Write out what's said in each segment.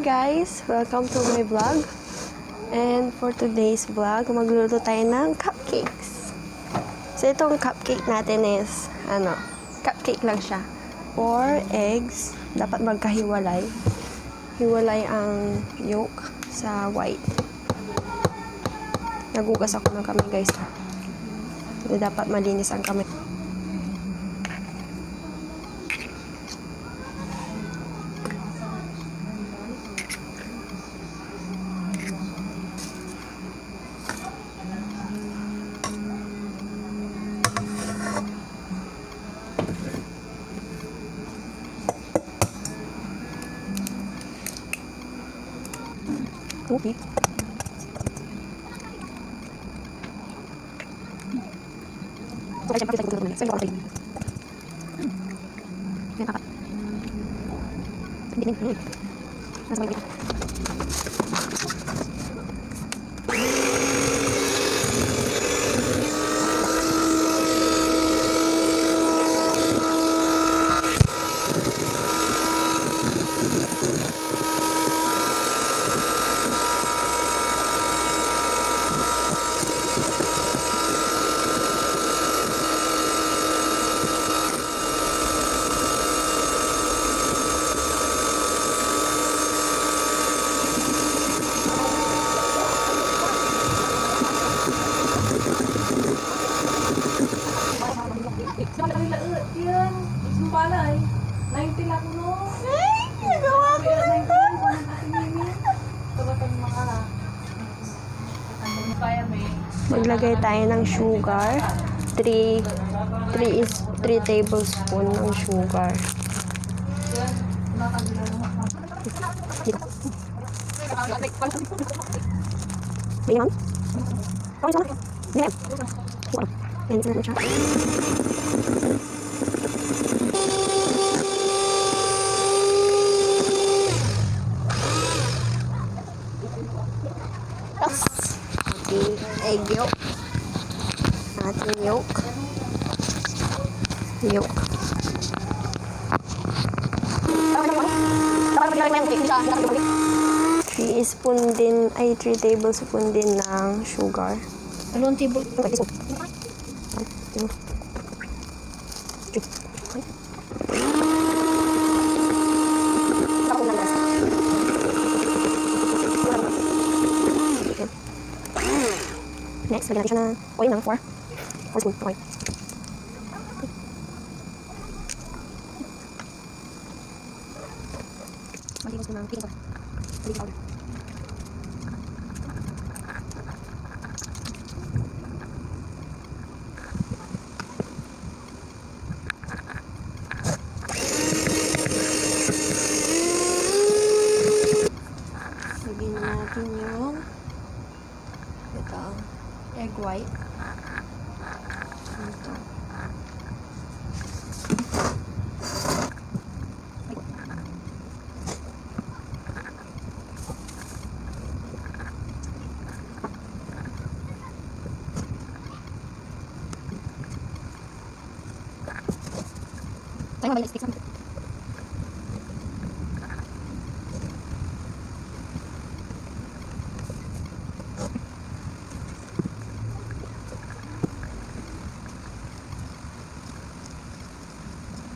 guys! Welcome to my vlog. And for today's vlog, magluluto tayo ng cupcakes. So itong cupcake natin is, cupcake lang siya. 4 eggs, dapat magkahiwalay. Hiwalay ang yolk sa white. Nagugas ako ng kamay guys. Dapat malinis ang kamay. Okay. Maglagay tayo ng sugar. 3 tablespoon ng sugar. Ayan. Egg yolk. Ating yolk. 3 tablespoon din ng sugar. Alon table. Next, lagyan natin siya ng oil ng 4 spoon oil. Mag-iwas ko ng baking powder. Lagyan natin yung egg white. Ito. Tayo mabalik sticks natin.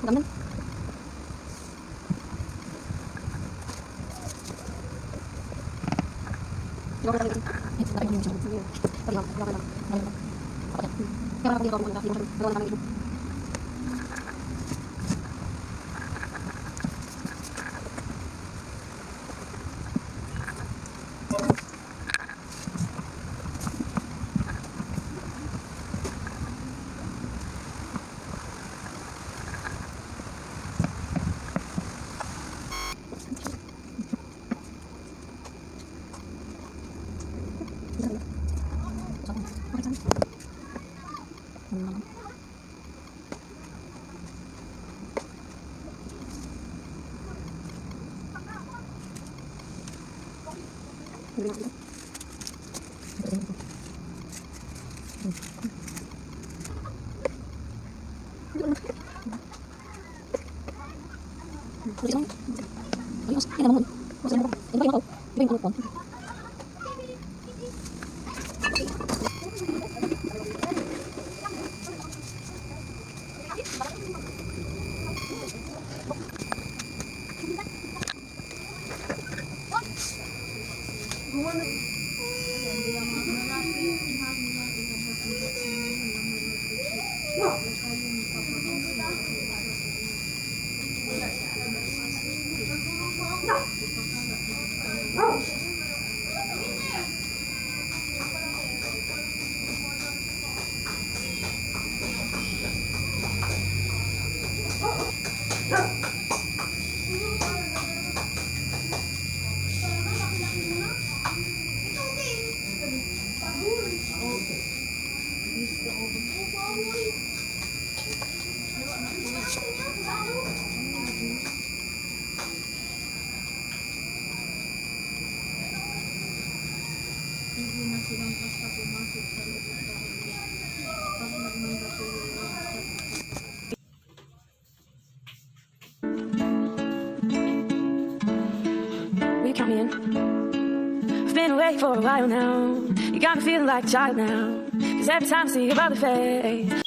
Gaman. Ayos, Will you count me in? I've been away for a while now. You got me feeling like a child now. 'Cause every time I see your other face